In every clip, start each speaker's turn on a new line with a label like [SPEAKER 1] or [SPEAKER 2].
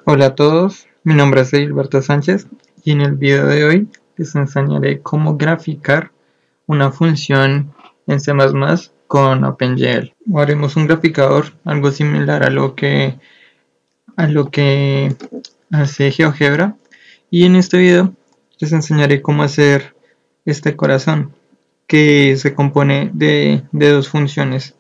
[SPEAKER 1] Hola a todos, mi nombre es Gilberto Sánchez y en el video de hoy les enseñaré cómo graficar una función en C++ con OpenGL. Haremos un graficador algo similar a lo que hace GeoGebra, y en este video les enseñaré cómo hacer este corazón que se compone de dos funciones.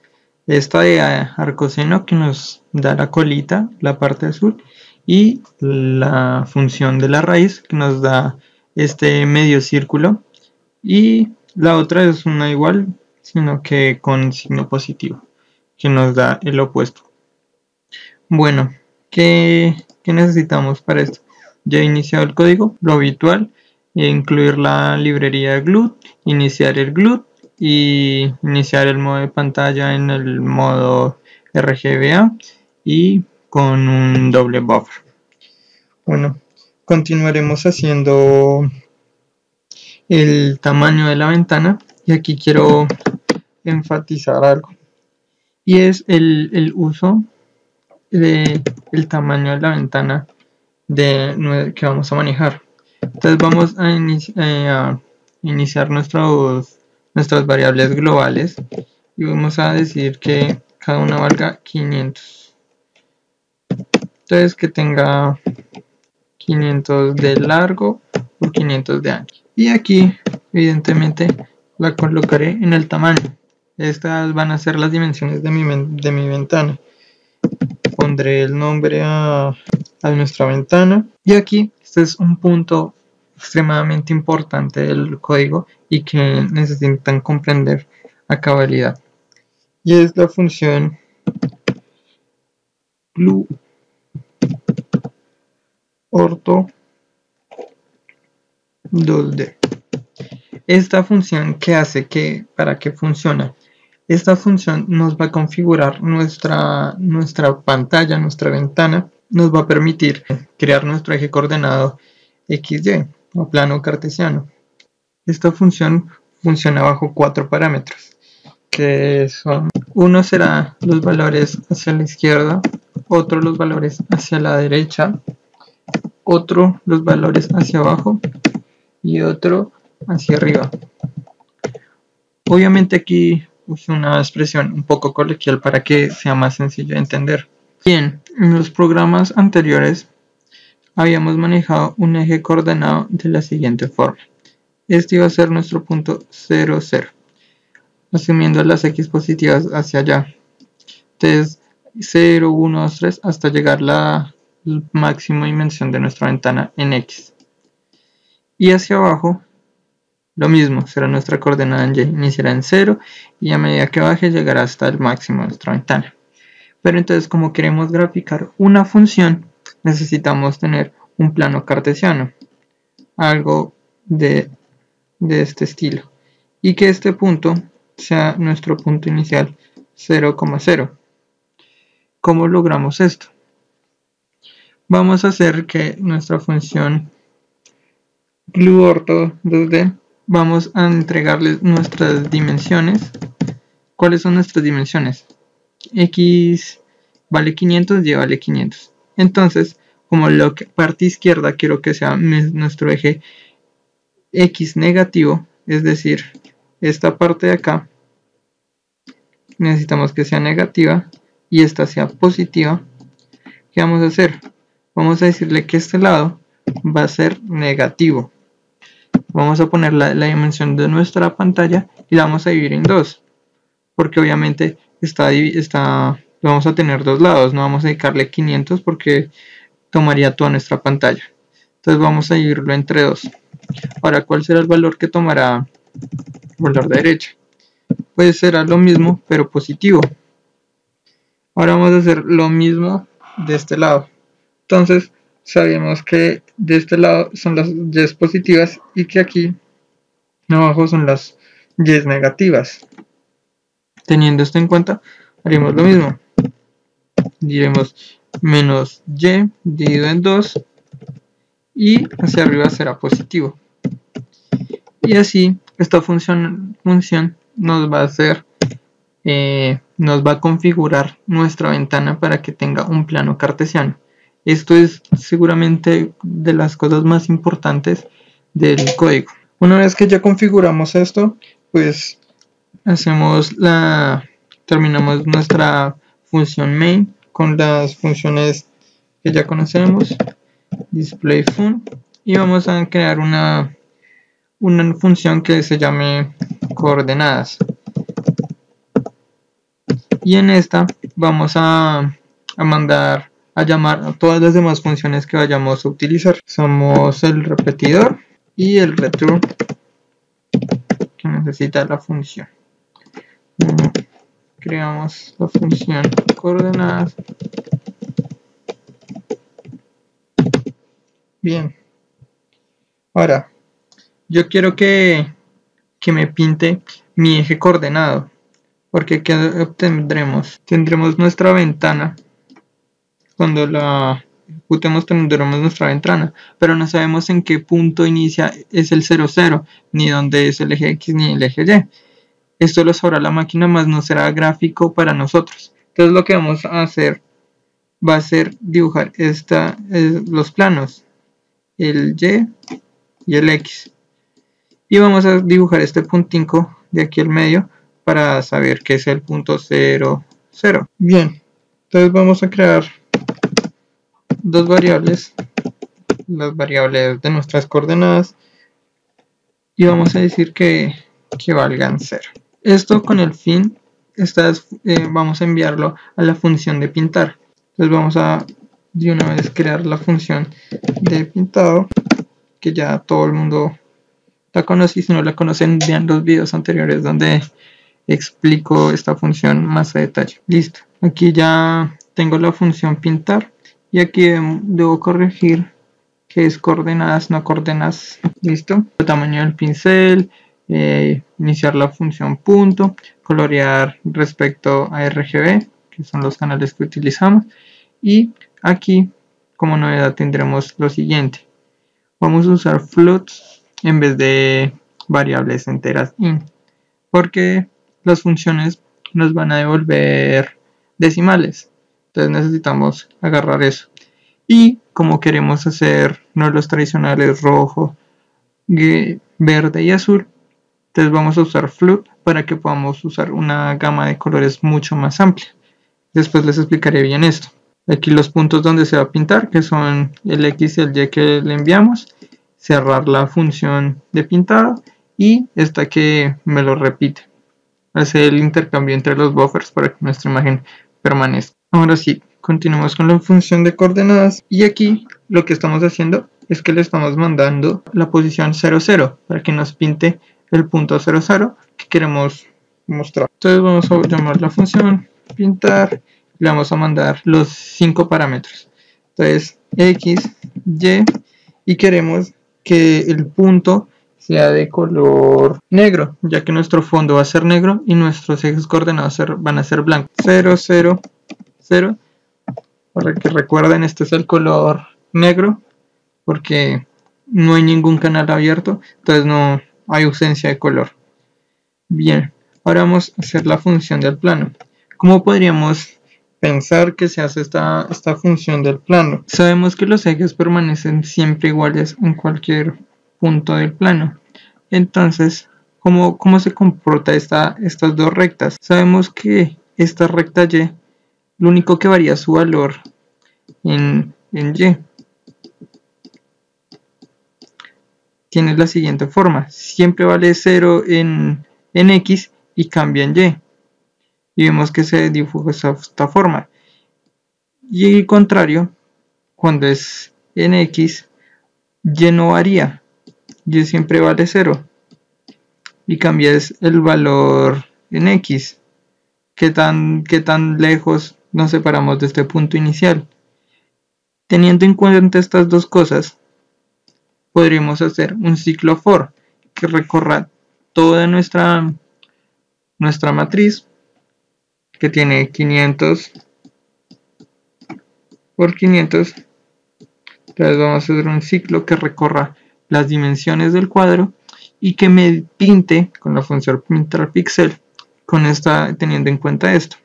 [SPEAKER 1] Esta de arcoseno, que nos da la colita, la parte azul, y la función de la raíz, que nos da este medio círculo, y la otra es una igual, sino que con signo positivo, que nos da el opuesto. Bueno, ¿qué necesitamos para esto? Ya he iniciado el código, lo habitual, incluir la librería GLUT, iniciar el GLUT y iniciar el modo de pantalla en el modo RGBA y con un doble buffer. Bueno, continuaremos haciendo el tamaño de la ventana, y aquí quiero enfatizar algo, y es el uso del tamaño de la ventana que vamos a manejar. Entonces vamos a iniciar nuestras variables globales y vamos a decir que cada una valga 500. Entonces que tenga 500 de largo por 500 de ancho. Y aquí evidentemente la colocaré en el tamaño. Estas van a ser las dimensiones de mi ventana. Pondré el nombre a nuestra ventana, y aquí este es un punto extremadamente importante del código y que necesitan comprender a cabalidad, y es la función gluorto 2D. Esta función, ¿qué hace? ¿Para qué funciona? Esta función nos va a configurar nuestra pantalla, nuestra ventana. Nos va a permitir crear nuestro eje coordenado XY o plano cartesiano. Esta función funciona bajo 4 parámetros, que son: uno será los valores hacia la izquierda, otro los valores hacia la derecha, otro los valores hacia abajo y otro hacia arriba. Obviamente aquí uso una expresión un poco coloquial para que sea más sencillo de entender. Bien, en los programas anteriores habíamos manejado un eje coordenado de la siguiente forma. Este iba a ser nuestro punto 0, 0, asumiendo las x positivas hacia allá. Entonces 0, 1, 2, 3 hasta llegar a la máxima dimensión de nuestra ventana en x. Y hacia abajo lo mismo, será nuestra coordenada en y, iniciará en 0 y a medida que baje llegará hasta el máximo de nuestra ventana. Pero entonces, como queremos graficar una función, necesitamos tener un plano cartesiano, algo de este estilo, y que este punto sea nuestro punto inicial 0, 0. ¿Cómo logramos esto? Vamos a hacer que nuestra función gluorto 2D, vamos a entregarles nuestras dimensiones. ¿Cuáles son nuestras dimensiones? X vale 500, Y vale 500. Entonces, como la parte izquierda quiero que sea nuestro eje X negativo, es decir, esta parte de acá necesitamos que sea negativa y esta sea positiva. ¿Qué vamos a hacer? Vamos a decirle que este lado va a ser negativo. Vamos a poner la dimensión de nuestra pantalla y la vamos a dividir en dos, porque obviamente vamos a tener dos lados, no vamos a dedicarle 500 porque tomaría toda nuestra pantalla. Entonces vamos a dividirlo entre dos. Ahora, ¿cuál será el valor que tomará el valor de derecha? Pues será lo mismo pero positivo. Ahora vamos a hacer lo mismo de este lado. Entonces sabemos que de este lado son las y positivas y que aquí abajo son las y negativas. Teniendo esto en cuenta, haremos lo mismo. Diremos menos y dividido en 2 y hacia arriba será positivo. Y así esta función nos va a hacer nos va a configurar nuestra ventana para que tenga un plano cartesiano. Esto es seguramente de las cosas más importantes del código. Una vez que ya configuramos esto, pues terminamos nuestra función main con las funciones que ya conocemos, display fun, y vamos a crear una función que se llame coordenadas, y en esta vamos a mandar a llamar a todas las demás funciones que vayamos a utilizar. Somos el repetidor y el return que necesita la función. Creamos la función coordenadas. Bien, ahora yo quiero que me pinte mi eje coordenado, porque ¿qué obtendremos? Tendremos nuestra ventana. Cuando la ejecutemos tendremos nuestra ventana, pero no sabemos en qué punto inicia es el 00, ni dónde es el eje X ni el eje Y. Esto lo sabrá la máquina, más no será gráfico para nosotros. Entonces lo que vamos a hacer va a ser dibujar los planos, el Y y el X. Y vamos a dibujar este puntico de aquí al medio para saber qué es el punto 0, 0. Bien, entonces vamos a crear dos variables, las variables de nuestras coordenadas, y vamos a decir que valgan 0. Esto con el fin, vamos a enviarlo a la función de pintar. Entonces vamos a de una vez crear la función de pintado, que ya todo el mundo la conoce, y si no la conocen vean los videos anteriores donde explico esta función más a detalle. Listo, aquí ya tengo la función pintar, y aquí debo corregir que es coordenadas, no coordenadas. Listo, el tamaño del pincel, iniciar la función punto, colorear respecto a RGB, que son los canales que utilizamos, y aquí como novedad tendremos lo siguiente: vamos a usar floats en vez de variables enteras int, porque las funciones nos van a devolver decimales, entonces necesitamos agarrar eso. Y como queremos hacer no los tradicionales rojo, verde y azul, entonces vamos a usar float para que podamos usar una gama de colores mucho más amplia. Después les explicaré bien esto. Aquí los puntos donde se va a pintar, que son el X y el Y que le enviamos, cerrar la función de pintado, y esta que me lo repite, hacer el intercambio entre los buffers para que nuestra imagen permanezca. Ahora sí, continuamos con la función de coordenadas, y aquí lo que estamos haciendo es que le estamos mandando la posición 00 para que nos pinte el punto 00 que queremos mostrar. Entonces vamos a llamar la función pintar, le vamos a mandar los 5 parámetros, entonces X, Y, y queremos que el punto sea de color negro, ya que nuestro fondo va a ser negro y nuestros ejes coordenados van a ser blancos. 0, 0, 0, para que recuerden, este es el color negro porque no hay ningún canal abierto, entonces no hay ausencia de color. Bien, ahora vamos a hacer la función del plano. ¿Cómo podríamos pensar que se hace esta función del plano? Sabemos que los ejes permanecen siempre iguales en cualquier punto del plano. Entonces, ¿cómo se comporta estas dos rectas? Sabemos que esta recta Y, lo único que varía su valor en Y, tiene la siguiente forma: siempre vale 0 en X y cambia en Y. Y vemos que se dibuja de esta forma. Y el contrario, cuando es en X, Y no varía, Y siempre vale 0 y cambia el valor en X. ¿Qué tan lejos nos separamos de este punto inicial? Teniendo en cuenta estas dos cosas, podríamos hacer un ciclo for que recorra toda nuestra matriz, que tiene 500 por 500. Entonces vamos a hacer un ciclo que recorra las dimensiones del cuadro y que me pinte con la función pintar pixel, teniendo en cuenta esto.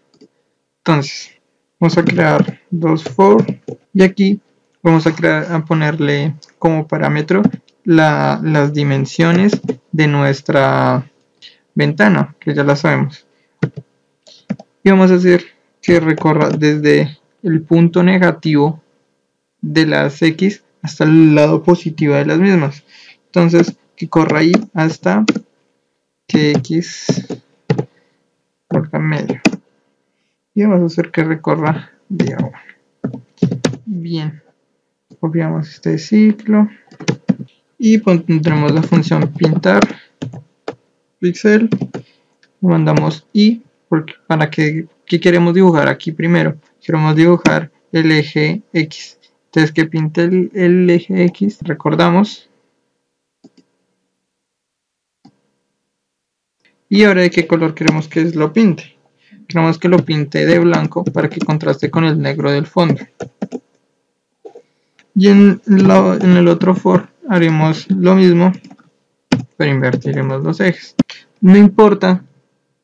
[SPEAKER 1] Entonces vamos a crear dos for Y aquí vamos a ponerle como parámetro las dimensiones de nuestra ventana, que ya la sabemos. Y vamos a hacer que recorra desde el punto negativo de las X hasta el lado positivo de las mismas. Entonces, que corra ahí hasta que X corta medio. Y vamos a hacer que recorra diagonal. Bien, copiamos este ciclo y pondremos la función pintar pixel, lo mandamos y para que ¿qué queremos dibujar aquí primero? Queremos dibujar el eje X. Entonces que pinte el eje X, recordamos. Y ahora de qué color queremos que lo pinte. Queremos que lo pinte de blanco para que contraste con el negro del fondo. Y en el otro for haremos lo mismo, pero invertiremos los ejes. No importa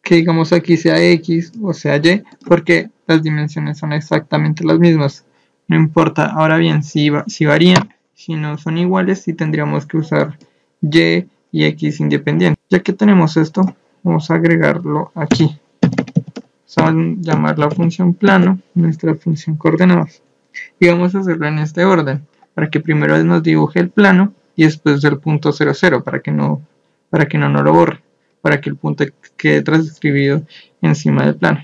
[SPEAKER 1] que digamos aquí sea X o sea Y, porque las dimensiones son exactamente las mismas. No importa, ahora bien, si varían, si no son iguales, sí tendríamos que usar Y y X independientes. Ya que tenemos esto, vamos a agregarlo aquí. Vamos a llamar la función plano, nuestra función coordenadas. Y vamos a hacerlo en este orden, para que primero nos dibuje el plano y después el punto 0, 0, para que no nos lo borre, para que el punto quede transcribido encima del plano.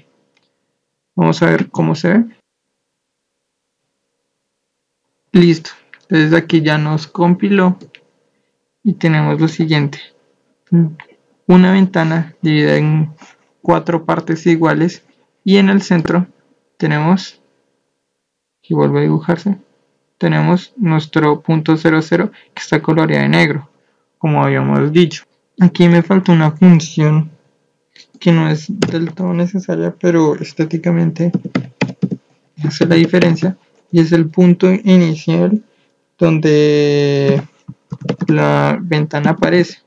[SPEAKER 1] Vamos a ver cómo se ve. Listo, entonces aquí ya nos compiló y tenemos lo siguiente: una ventana dividida en 4 partes iguales y en el centro tenemos, y vuelve a dibujarse, tenemos nuestro punto 0, 0 que está coloreado en negro, como habíamos dicho. Aquí me falta una función que no es del todo necesaria, pero estéticamente hace la diferencia, y es el punto inicial donde la ventana aparece.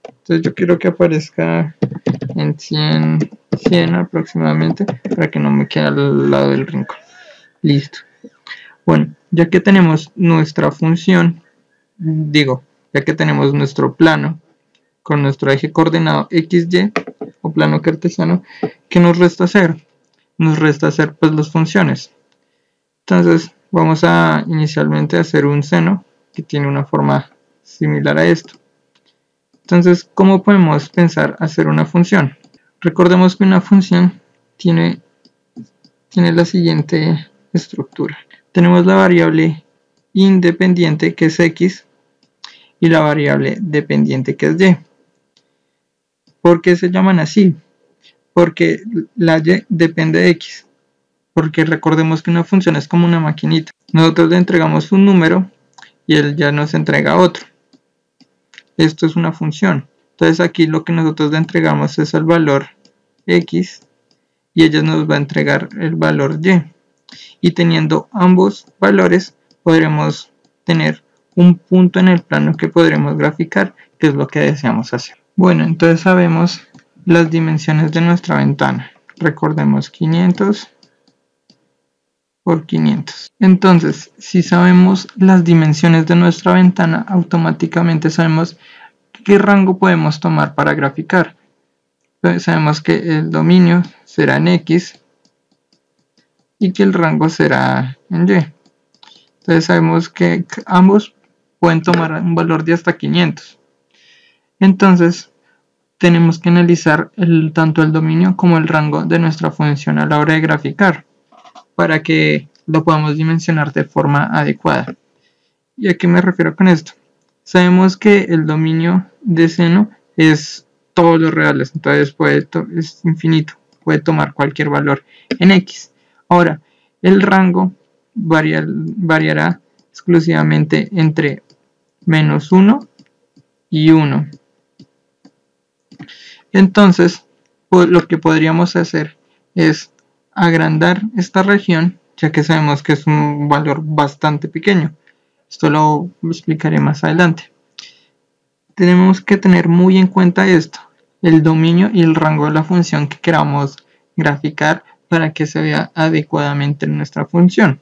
[SPEAKER 1] Entonces yo quiero que aparezca en 100 aproximadamente, para que no me quede al lado del rincón. Listo. Bueno, ya que tenemos nuestra función, ya que tenemos nuestro plano con nuestro eje coordenado XY o plano cartesiano, ¿qué nos resta hacer? Nos resta hacer pues las funciones. Entonces vamos a inicialmente hacer un seno que tiene una forma similar a esto. Entonces, ¿cómo podemos pensar hacer una función? Recordemos que una función tiene la siguiente estructura. Tenemos la variable independiente, que es X, y la variable dependiente, que es Y. ¿Por qué se llaman así? Porque la Y depende de X. Porque recordemos que una función es como una maquinita. Nosotros le entregamos un número y él ya nos entrega otro. Esto es una función. Entonces aquí lo que nosotros le entregamos es el valor X y ella nos va a entregar el valor Y. Y teniendo ambos valores podremos tener un punto en el plano que podremos graficar, que es lo que deseamos hacer. Bueno, entonces sabemos las dimensiones de nuestra ventana. Recordemos 500 por 500. Entonces, si sabemos las dimensiones de nuestra ventana, automáticamente sabemos qué rango podemos tomar para graficar. Entonces, sabemos que el dominio será en X y que el rango será en Y. Entonces sabemos que ambos pueden tomar un valor de hasta 500. Entonces tenemos que analizar tanto el dominio como el rango de nuestra función a la hora de graficar, para que lo podamos dimensionar de forma adecuada. ¿Y a qué me refiero con esto? Sabemos que el dominio de seno es todos los reales, entonces es infinito, puede tomar cualquier valor en X. Ahora, el rango variará exclusivamente entre -1 y 1. Entonces, lo que podríamos hacer es agrandar esta región, ya que sabemos que es un valor bastante pequeño. Esto lo explicaré más adelante. Tenemos que tener muy en cuenta esto, el dominio y el rango de la función que queramos graficar, para que se vea adecuadamente en nuestra función.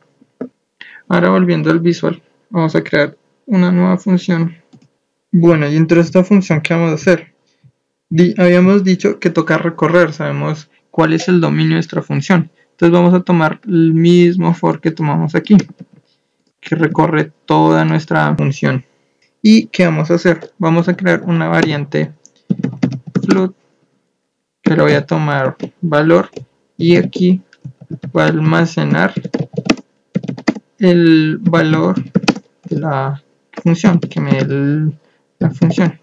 [SPEAKER 1] Ahora volviendo al visual, vamos a crear una nueva función. Bueno, y dentro de esta función, ¿qué vamos a hacer? Habíamos dicho que toca recorrer, sabemos cuál es el dominio de nuestra función. Entonces vamos a tomar el mismo for que tomamos aquí, que recorre toda nuestra función. ¿Y qué vamos a hacer? Vamos a crear una variante float, que le voy a tomar valor, y aquí va a almacenar el valor de la función, que me dé la función.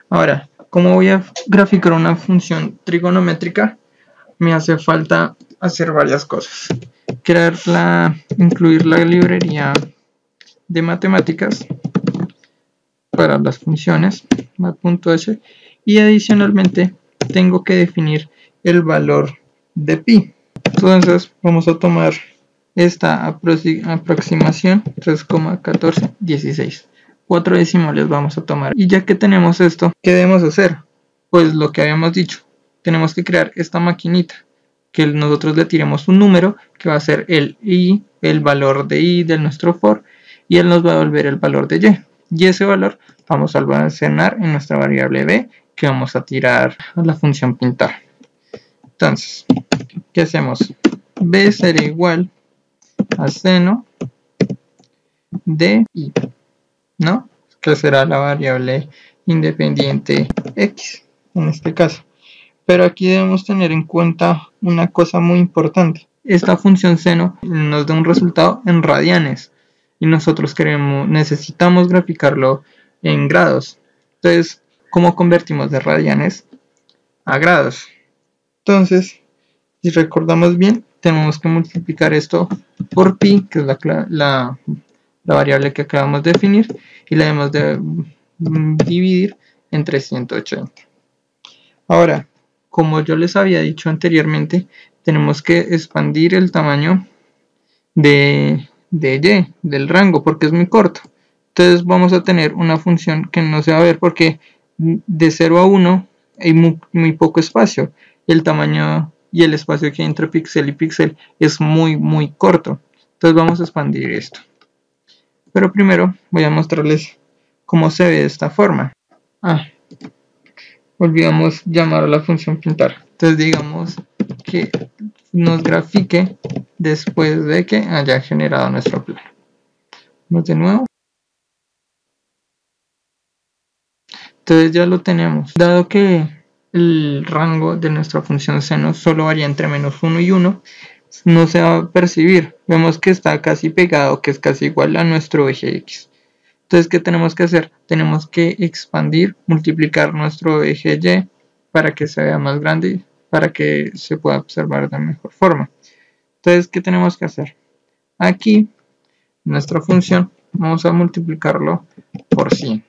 [SPEAKER 1] Ahora, como voy a graficar una función trigonométrica, me hace falta hacer varias cosas. Incluir la librería de matemáticas para las funciones, mat.h, y adicionalmente tengo que definir el valor de pi. Entonces vamos a tomar esta aproximación 3,1416. 4 decimales vamos a tomar. Y ya que tenemos esto, ¿qué debemos hacer? Pues lo que habíamos dicho, tenemos que crear esta maquinita, que nosotros le tiremos un número que va a ser el i, el valor de i de nuestro for, y él nos va a devolver el valor de y. Y ese valor vamos a almacenar en nuestra variable b, que vamos a tirar a la función pintar. Entonces, ¿qué hacemos? B será igual a seno de i, ¿no? Que será la variable independiente x en este caso. Pero aquí debemos tener en cuenta una cosa muy importante. Esta función seno nos da un resultado en radianes y nosotros necesitamos graficarlo en grados. Entonces, ¿cómo convertimos de radianes a grados? Entonces, si recordamos bien, tenemos que multiplicar esto por pi, que es la variable que acabamos de definir, y la debemos de dividir entre 180. Ahora, como yo les había dicho anteriormente, tenemos que expandir el tamaño de y, del rango, porque es muy corto. Entonces vamos a tener una función que no se va a ver porque de 0 a 1 hay muy poco espacio. El tamaño y el espacio que hay entre píxel y píxel es muy corto. Entonces vamos a expandir esto. Pero primero voy a mostrarles cómo se ve de esta forma. Olvidamos llamar a la función pintar. Entonces digamos que nos grafique después de que haya generado nuestro plano. Vamos de nuevo. Entonces ya lo tenemos. Dado que el rango de nuestra función seno solo varía entre -1 y 1, no se va a percibir. Vemos que está casi pegado, que es casi igual a nuestro eje X. Entonces, ¿qué tenemos que hacer? Tenemos que expandir, multiplicar nuestro eje Y para que se vea más grande, para que se pueda observar de mejor forma. Entonces, ¿qué tenemos que hacer? Aquí, nuestra función, vamos a multiplicarlo por 100.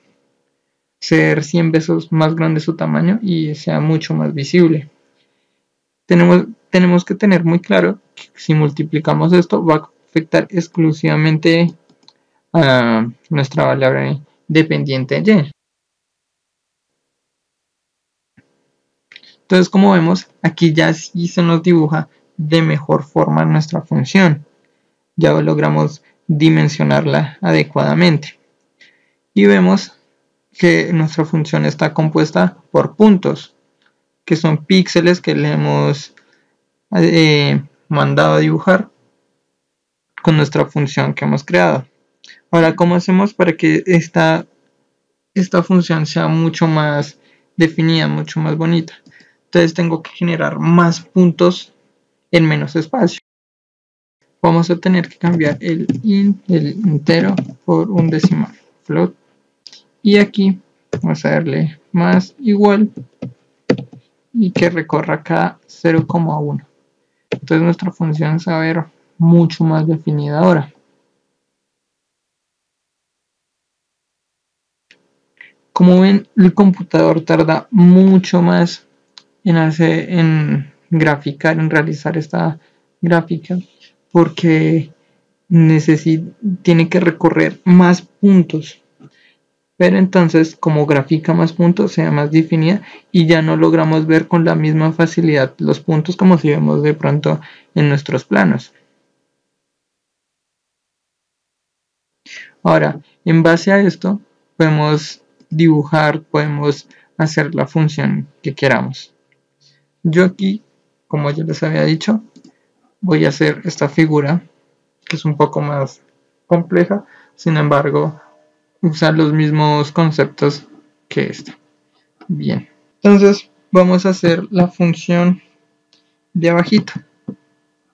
[SPEAKER 1] Ser 100 veces más grande su tamaño y sea mucho más visible. Tenemos que tener muy claro que si multiplicamos esto, va a afectar exclusivamente a nuestra variable dependiente y. Entonces, como vemos, aquí ya sí se nos dibuja de mejor forma nuestra función. Ya logramos dimensionarla adecuadamente. Y vemos que nuestra función está compuesta por puntos, que son píxeles que le hemos mandado a dibujar con nuestra función que hemos creado. Ahora, ¿cómo hacemos para que esta función sea mucho más definida, mucho más bonita? Entonces tengo que generar más puntos en menos espacio. Vamos a tener que cambiar el entero por un decimal, float. Y aquí vamos a darle más igual y que recorra cada 0,1. Entonces nuestra función se va a ver mucho más definida ahora. Como ven, el computador tarda mucho más en graficar, en realizar esta gráfica, porque tiene que recorrer más puntos. Pero entonces, como grafica más puntos, sea más definida y ya no logramos ver con la misma facilidad los puntos como si vemos de pronto en nuestros planos. Ahora, en base a esto, podemos dibujar, podemos hacer la función que queramos. Yo aquí, como ya les había dicho, voy a hacer esta figura, que es un poco más compleja, sin embargo, usa los mismos conceptos que esta. Bien, entonces vamos a hacer la función de abajito,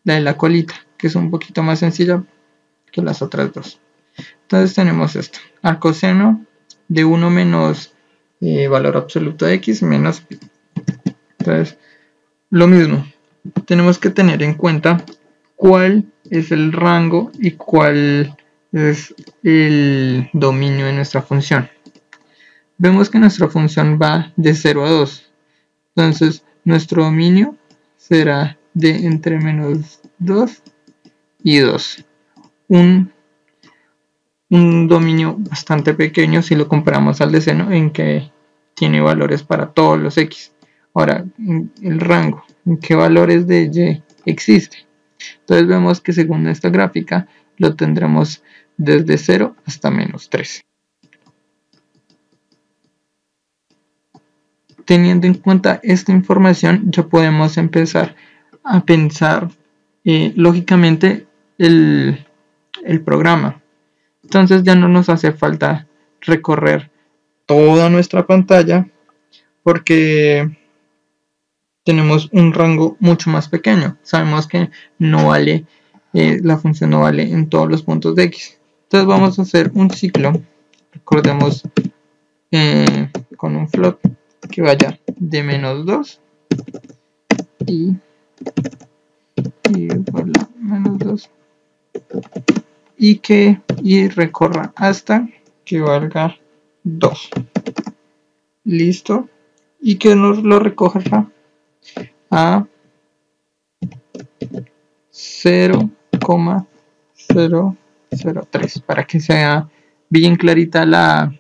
[SPEAKER 1] la de la colita, que es un poquito más sencilla que las otras dos. Entonces tenemos esto, arcoseno de 1 menos valor absoluto de x menos pi. Entonces, lo mismo, tenemos que tener en cuenta cuál es el rango y cuál es el dominio de nuestra función. Vemos que nuestra función va de 0 a 2. Entonces, nuestro dominio será de entre menos 2 y 2. Un dominio bastante pequeño si lo comparamos al de seno, en que tiene valores para todos los x. Ahora, el rango, ¿en qué valores de y existe? Entonces vemos que según esta gráfica lo tendremos desde 0 hasta menos 3. Teniendo en cuenta esta información, ya podemos empezar a pensar lógicamente el programa. Entonces ya no nos hace falta recorrer toda nuestra pantalla porque tenemos un rango mucho más pequeño. Sabemos que no vale, la función no vale en todos los puntos de x. Entonces vamos a hacer un ciclo, recordemos, con un float que vaya de menos 2 y voilà, menos 2 y recorra hasta que valga 2. Listo. Y que nos lo recoja a 0,003 para que sea bien clarita la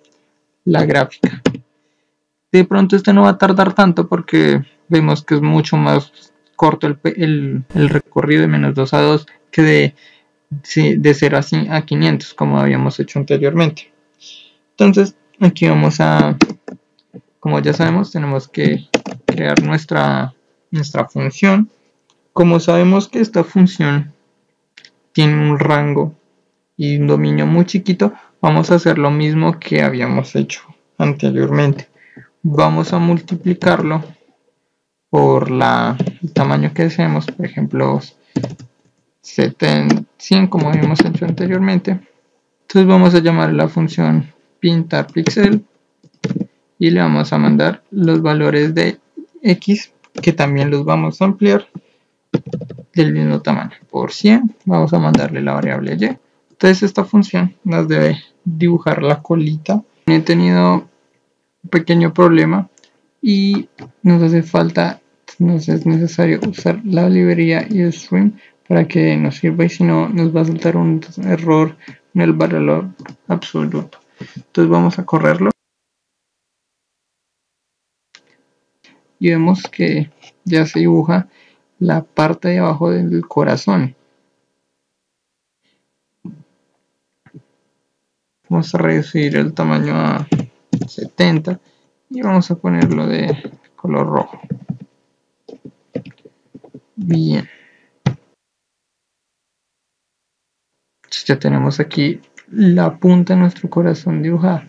[SPEAKER 1] gráfica. De pronto este no va a tardar tanto porque vemos que es mucho más corto el recorrido de menos 2 a 2 que de 0 a 500 como habíamos hecho anteriormente. Entonces aquí vamos a, como ya sabemos, tenemos que crear nuestra función. Como sabemos que esta función tiene un rango y un dominio muy chiquito, vamos a hacer lo mismo que habíamos hecho anteriormente. Vamos a multiplicarlo por el tamaño que deseemos, por ejemplo 100 como habíamos hecho anteriormente. Entonces vamos a llamar a la función pintar pixel y le vamos a mandar los valores de x, que también los vamos a ampliar del mismo tamaño. Por 100 vamos a mandarle la variable y. Entonces esta función nos debe dibujar la colita. He tenido un pequeño problema y nos es necesario usar la librería eStream para que nos sirva, y si no nos va a saltar un error en el valor absoluto. Entonces vamos a correrlo y vemos que ya se dibuja la parte de abajo del corazón. Vamos a reducir el tamaño a 70 y vamos a ponerlo de color rojo. Bien, ya tenemos aquí la punta de nuestro corazón dibujada.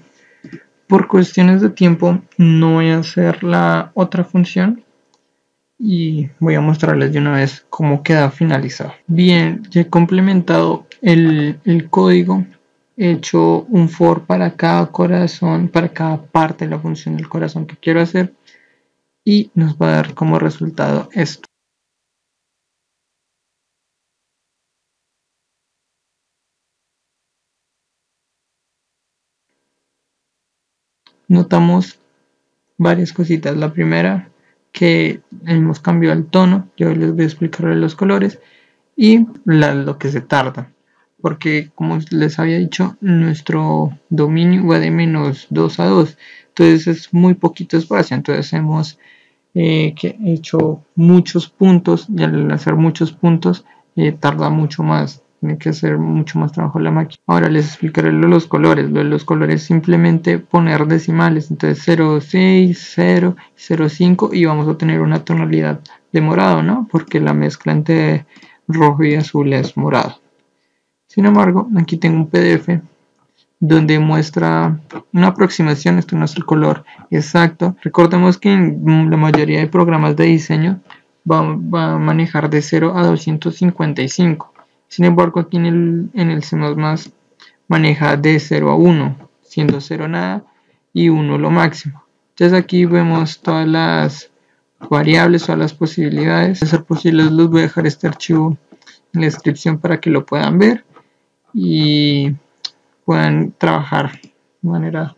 [SPEAKER 1] Por cuestiones de tiempo no voy a hacer la otra función y voy a mostrarles de una vez cómo queda finalizado. Bien, ya he complementado el código. He hecho un for para cada corazón, para cada parte de la función del corazón que quiero hacer, y nos va a dar como resultado esto. Notamos varias cositas. La primera, que hemos cambiado el tono. Yo les voy a explicar los colores y lo que se tarda, porque como les había dicho, nuestro dominio va de menos 2 a 2, entonces es muy poquito espacio. Entonces hemos hecho muchos puntos, y al hacer muchos puntos tarda mucho más tiene que hacer mucho más trabajo la máquina. Ahora les explicaré lo de los colores. Lo de los colores simplemente poner decimales, entonces 0,6, 0, 0,5 y vamos a tener una tonalidad de morado, ¿no? Porque la mezcla entre rojo y azul es morado. Sin embargo, aquí tengo un PDF donde muestra una aproximación. Esto no es el color exacto. Recordemos que en la mayoría de programas de diseño va a manejar de 0 a 255. Sin embargo, aquí en el C++ maneja de 0 a 1, siendo 0 nada y 1 lo máximo. Entonces aquí vemos todas las variables, todas las posibilidades. De ser posibles, les voy a dejar este archivo en la descripción para que lo puedan ver y puedan trabajar de manera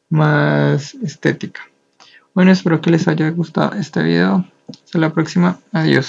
[SPEAKER 1] más estética. Bueno, espero que les haya gustado este video. Hasta la próxima. Adiós.